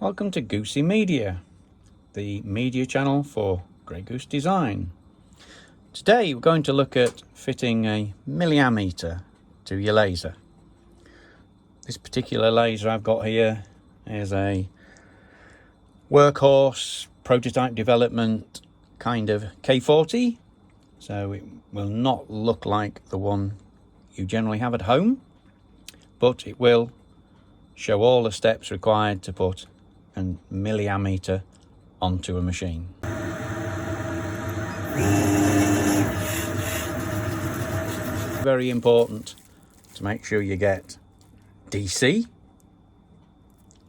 Welcome to GooseyMedia, the media channel for Grey Goose Design. Today we're going to look at fitting a milliammeter to your laser. This particular laser I've got here is a workhorse prototype development kind of K40, so it will not look like the one you generally have at home, but it will show all the steps required to put a milliammeter onto a machine. Very important to make sure you get DC,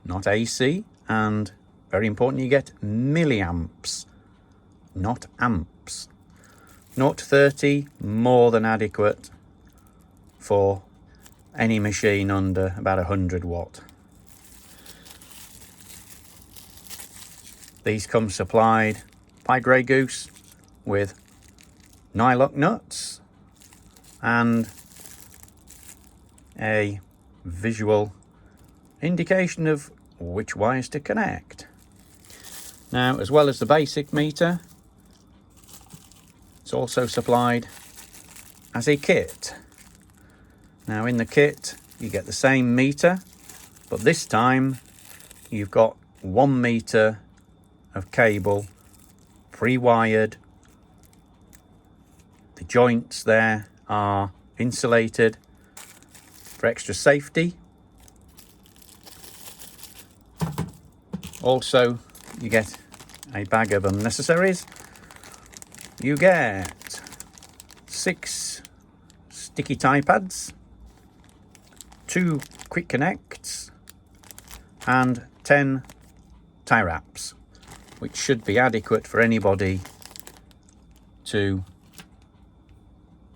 not AC, and very important you get milliamps, not amps. 0 to 30 more than adequate for any machine under about 100 watt. These come supplied by Grey Goose with nylock nuts and a visual indication of which wires to connect. Now, as well as the basic meter, it's also supplied as a kit. Now, in the kit you get the same meter, but this time you've got 1 meter of cable pre-wired. The joints there are insulated for extra safety. Also, you get a bag of unnecessaries. You get 6 sticky tie pads, 2 quick connects, and 10 tie wraps, which should be adequate for anybody to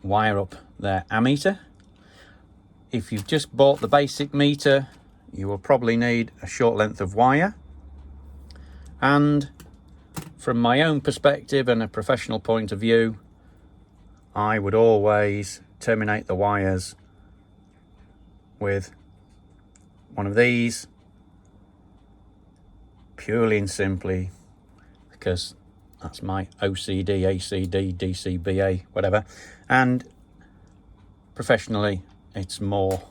wire up their ammeter. If you've just bought the basic meter, you will probably need a short length of wire. And from my own perspective and a professional point of view, I would always terminate the wires with one of these, purely and simply because that's my OCD, ACD, DCBA, whatever, and professionally it's more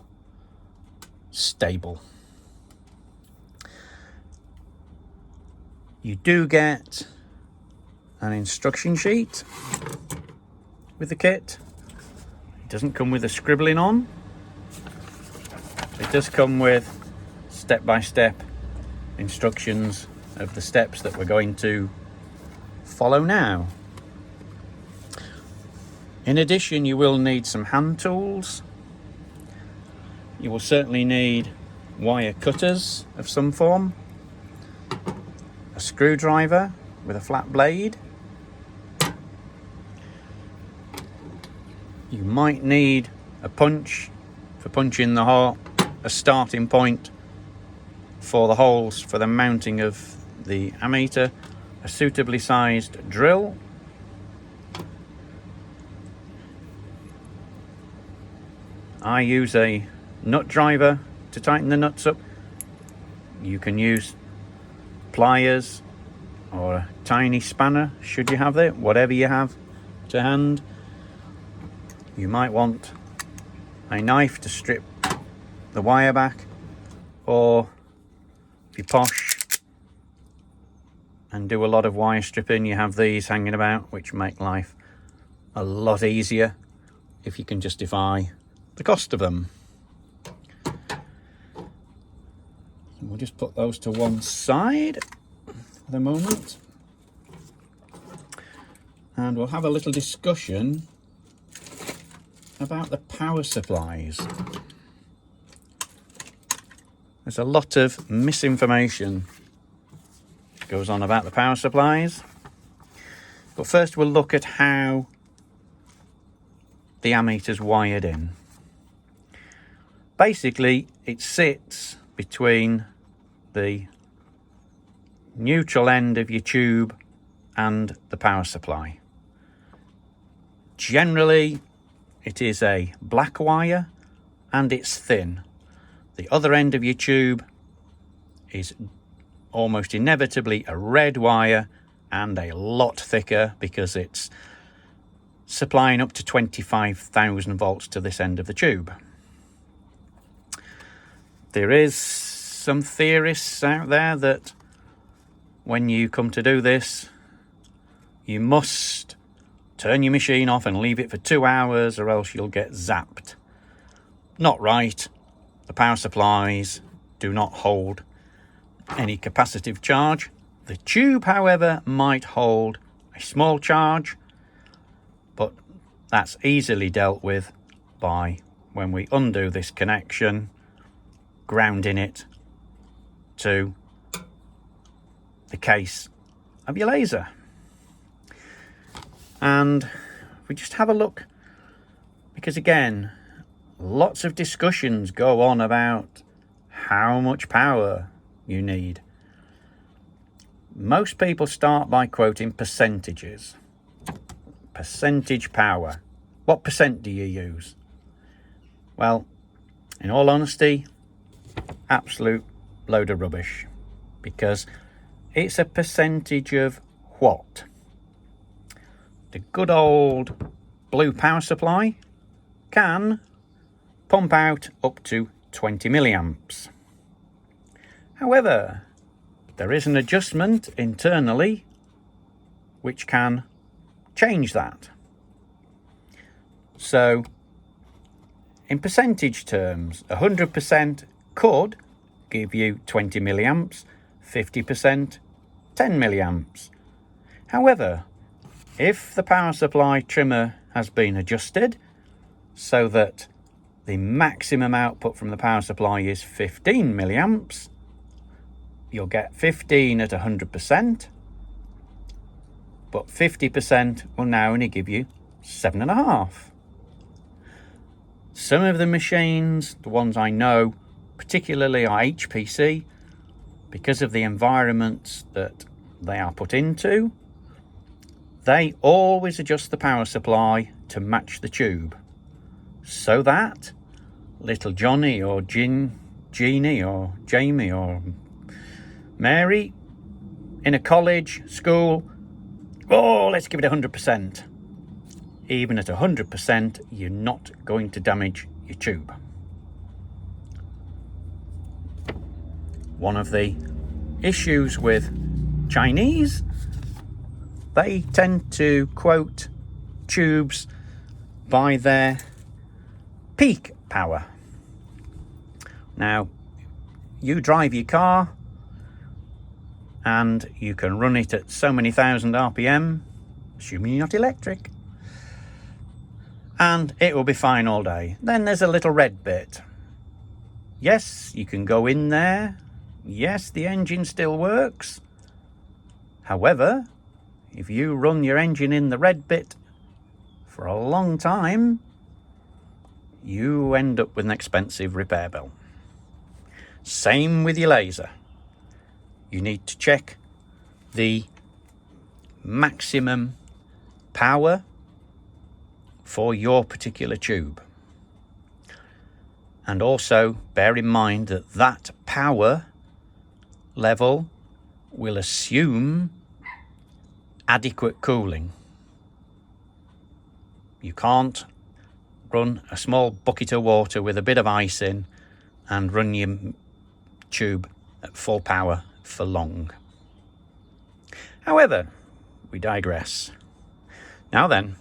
stable. You do get an instruction sheet with the kit. It doesn't come with a scribbling on. It does come with step-by-step instructions of the steps that we're going to follow now. In addition, you will need some hand tools. You will certainly need wire cutters of some form, a screwdriver with a flat blade. You might need a punch for punching the hole, a starting point for the holes for the mounting of the ammeter, a suitably sized drill, I use a nut driver to tighten the nuts up. You can use pliers or a tiny spanner should you have it, whatever you have to hand. You might want a knife to strip the wire back, or if you're posh and do a lot of wire stripping, you have these hanging about, which make life a lot easier if you can justify the cost of them. We'll just put those to one side for the moment, and we'll have a little discussion about the power supplies. There's a lot of misinformation that goes on about the power supplies, but first we'll look at how the ammeter's wired in. Basically, it sits between the neutral end of your tube and the power supply. Generally, it is a black wire and it's thin. The other end of your tube is almost inevitably a red wire and a lot thicker because it's supplying up to 25,000 volts to this end of the tube. There is some theorists out there that when you come to do this, you must turn your machine off and leave it for 2 hours or else you'll get zapped. Not right. The power supplies do not hold any capacitive charge. The tube, however, might hold a small charge, but that's easily dealt with by, when we undo this connection, grounding it to the case of your laser. And we just have a look, because again, lots of discussions go on about how much power you need. Most people start by quoting percentages. Percentage power. What percent do you use? Well, in all honesty, absolute load of rubbish, because it's a percentage of what? The good old blue power supply can pump out up to 20 milliamps. However, there is an adjustment internally which can change that. So, in percentage terms, 100% could give you 20 milliamps, 50%, 10 milliamps. However, if the power supply trimmer has been adjusted so that the maximum output from the power supply is 15 milliamps, you'll get 15 at 100%, but 50% will now only give you 7.5. Some of the machines, the ones I know particularly are HPC, because of the environments that they are put into, they always adjust the power supply to match the tube, so that little Johnny or Jeannie or Jamie or Mary in a college, school, oh, let's give it 100%. Even at 100%, you're not going to damage your tube. One of the issues with Chinese, they tend to quote tubes by their peak power. Now, you drive your car and you can run it at so many thousand RPM, assuming you're not electric, and it will be fine all day. Then there's a little red bit. Yes, you can go in there. Yes, the engine still works. However, if you run your engine in the red bit for a long time, you end up with an expensive repair bill. Same with your laser. You need to check the maximum power for your particular tube. And also bear in mind that that power level will assume adequate cooling. You can't run a small bucket of water with a bit of ice in and run your tube at full power for long. However, we digress. Now then,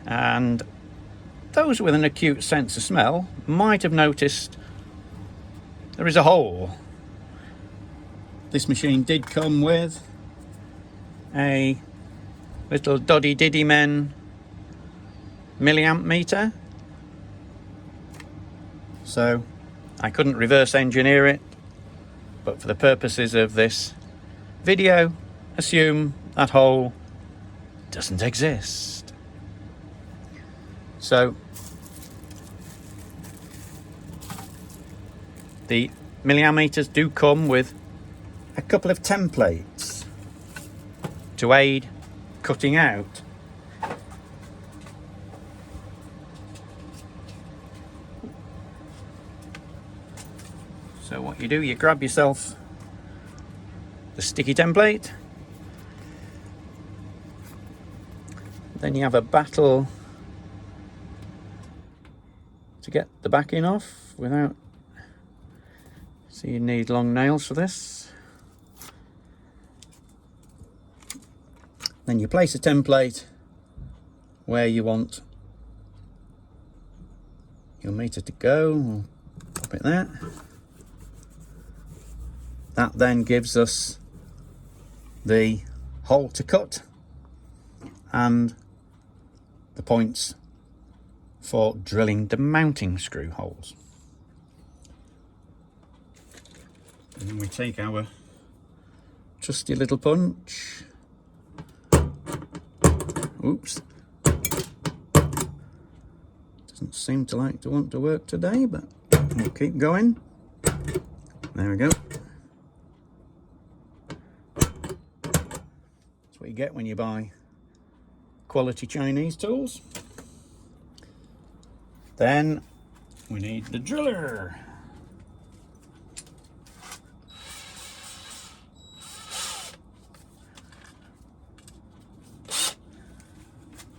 and those with an acute sense of smell might have noticed there is a hole. This machine did come with a little Doddy Diddy Men milliamp meter, so I couldn't reverse engineer it, but for the purposes of this video, assume that hole doesn't exist. So the milliammeters do come with a couple of templates to aid cutting out. So what you do, you grab yourself the sticky template, then you have a battle to get the backing off without, so you need long nails for this. Then you place a template where you want your meter to go. We'll pop it there. That then gives us the hole to cut and the points for drilling the mounting screw holes. And then we take our trusty little punch. Oops. Doesn't seem to want to work today, but we'll keep going. There we go. That's what you get when you buy quality Chinese tools. Then we need the driller.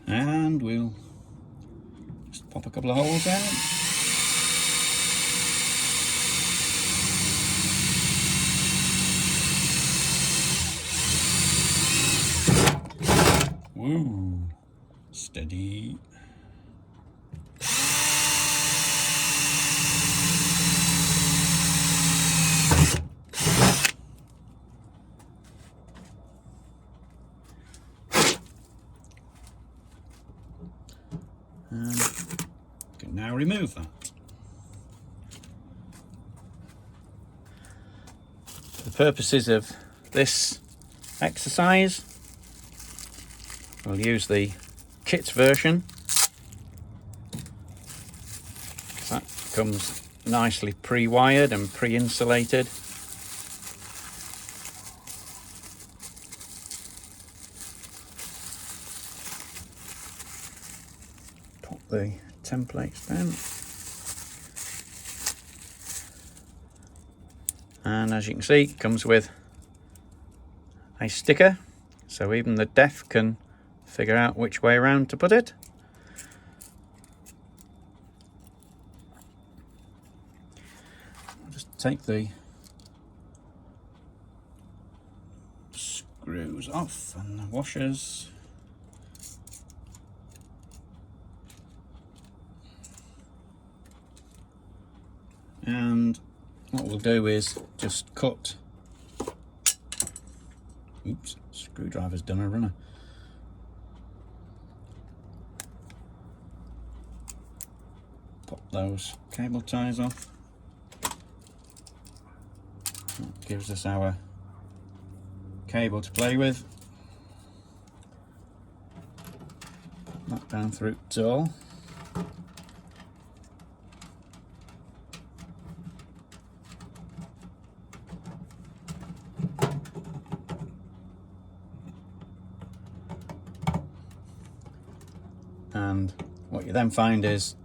And we'll just pop a couple of holes out. Woo, steady. And you can now remove that. For the purposes of this exercise, we'll use the kit version. That comes nicely pre-wired and pre-insulated. Pop the templates down. And as you can see, it comes with a sticker, so even the deaf can figure out which way around to put it. I'll just take the screws off and the washers. And what we'll do is just cut. Oops, screwdriver's done a runner. Pop those cable ties off. That gives us our cable to play with. Put that down through it all. And what you then find is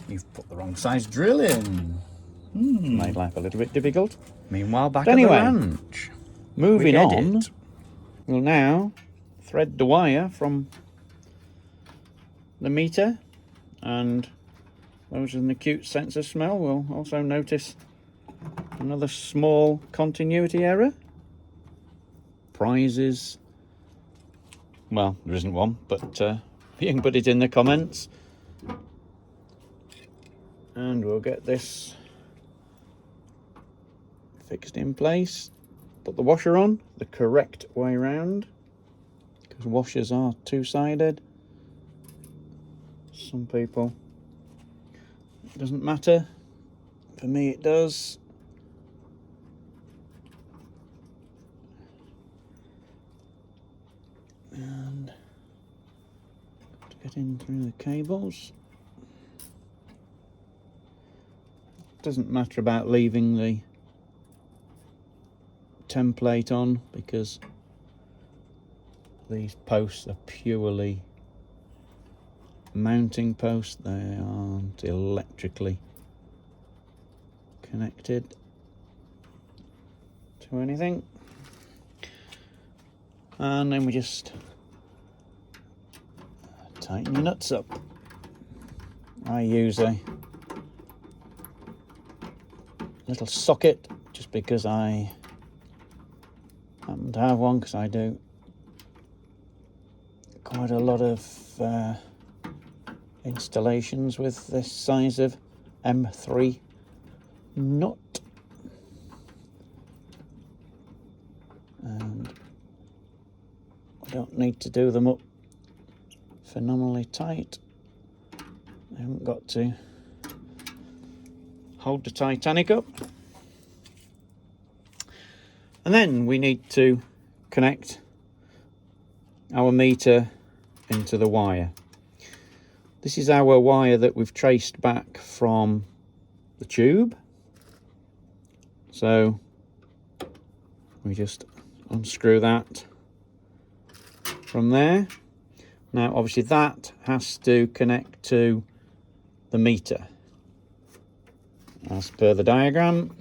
you've put the wrong size drill in. Made life a little bit difficult. Meanwhile, back at the ranch. Moving on, we'll now thread the wire from the meter, and those with an acute sense of smell will also notice another small continuity error. Prizes. Well, there isn't one, but you can put it in the comments. And we'll get this fixed in place. Put the washer on the correct way round, because washers are two-sided. Some people, it doesn't matter. For me, it does. And to get in through the cables. Doesn't matter about leaving the template on, because these posts are purely mounting posts. They aren't electrically connected to anything. And then we just tighten your nuts up. I use a little socket just because I happen to have one, because I do quite a lot of installations with this size of M3 nut. And I don't need to do them up phenomenally tight. I haven't got to hold the Titanic up. And then we need to connect our meter into the wire. This is our wire that we've traced back from the tube. So we just unscrew that from there. Now obviously that has to connect to the meter as per the diagram.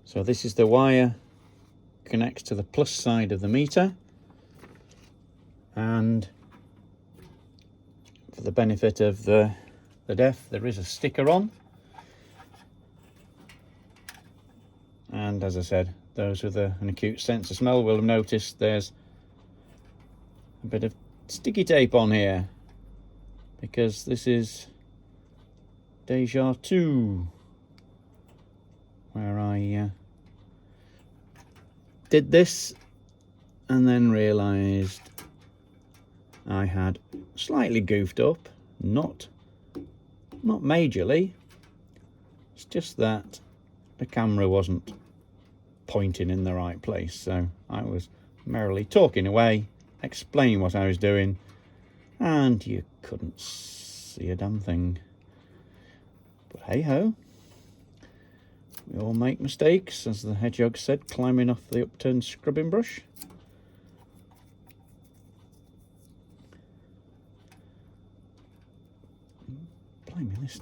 So this is the wire connects to the plus side of the meter, and for the benefit of the deaf, there is a sticker on. And as I said, those with an acute sense of smell will have noticed there's a bit of sticky tape on here, because this is Deja 2, where I did this and then realised I had slightly goofed up, not majorly. It's just that the camera wasn't pointing in the right place, so I was merrily talking away, explaining what I was doing, and you couldn't see a damn thing. But hey ho, we all make mistakes, as the hedgehog said, climbing off the upturned scrubbing brush. Blimey, this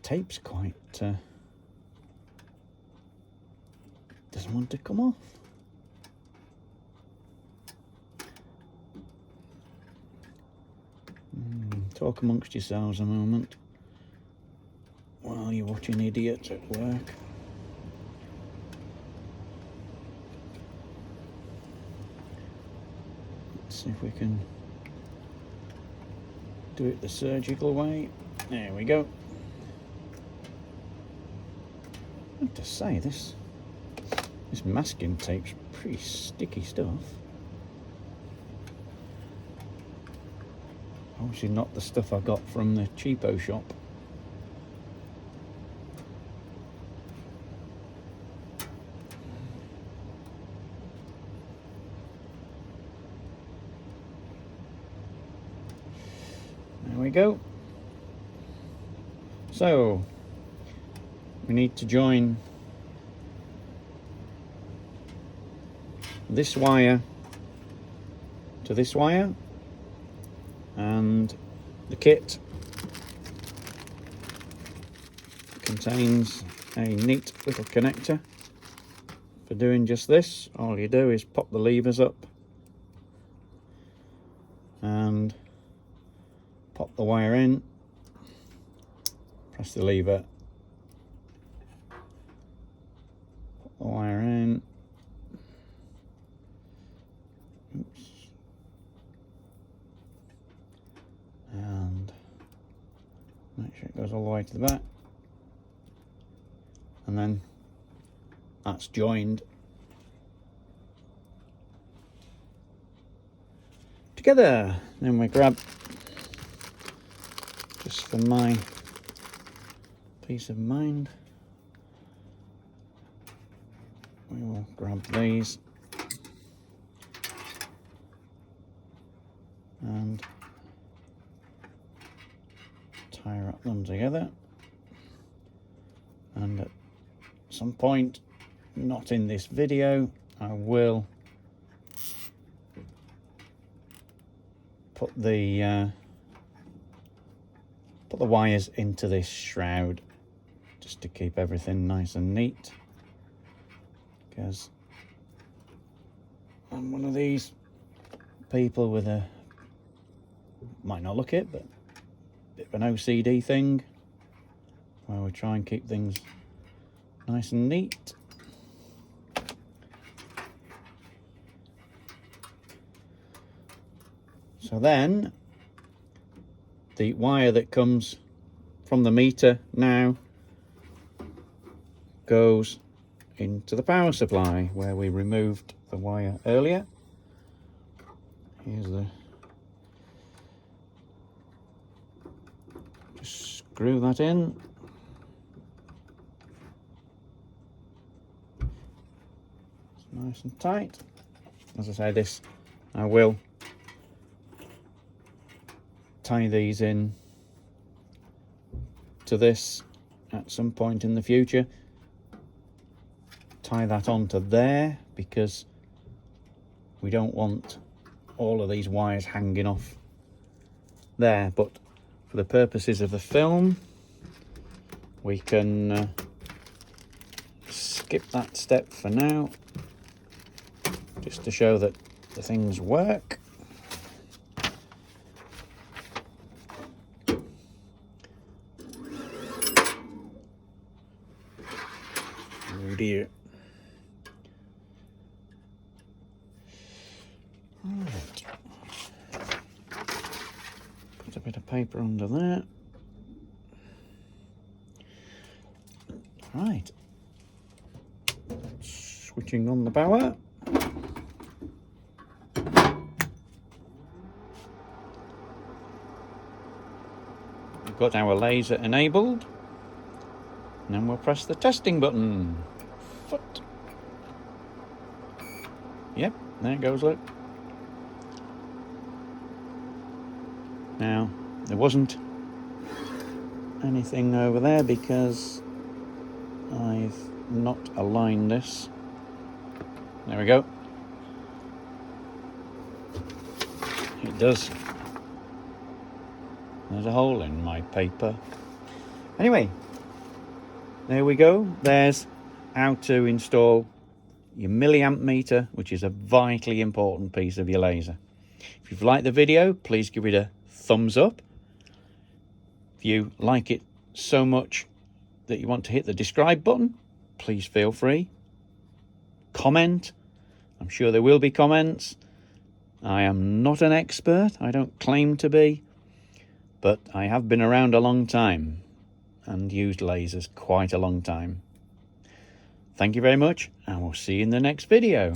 tape's quite doesn't want to come off. Talk amongst yourselves a moment while you're watching idiots at work. Let's see if we can do it the surgical way. There we go. I have to say, this masking tape's pretty sticky stuff. Obviously not the stuff I got from the cheapo shop. There we go. So we need to join this wire to this wire, and the kit contains a neat little connector for doing just this. All you do is pop the levers up and pop the wire in, press the lever, pop the wire in. Oops. And make sure it goes all the way to the back, and then that's joined together. Then we grab, just for my peace of mind, we will grab these and tie up them together. And at some point, not in this video, I will put the wires into this shroud just to keep everything nice and neat, because I'm one of these people with a, might not look it, but a bit of an OCD thing, where we try and keep things nice and neat. So then the wire that comes from the meter now goes into the power supply, where we removed the wire earlier. Here's the, just screw that in. It's nice and tight. As I say, this I will tie these in to this at some point in the future. Tie that onto there, because we don't want all of these wires hanging off there, but for the purposes of the film we can skip that step for now, just to show that the things work. Oh dear. Right. Put a bit of paper under there. Right. Switching on the power. We've got our laser enabled. And then we'll press the testing button. Foot. Yep, there it goes, look. Now, there wasn't anything over there because I've not aligned this. There we go. It does. There's a hole in my paper. Anyway, there we go. There's how to install your milliamp meter, which is a vitally important piece of your laser. If you've liked the video, please give it a thumbs up. If you like it so much that you want to hit the subscribe button, please feel free. Comment. I'm sure there will be comments. I am not an expert. I don't claim to be, but I have been around a long time and used lasers quite a long time. Thank you very much, and we'll see you in the next video.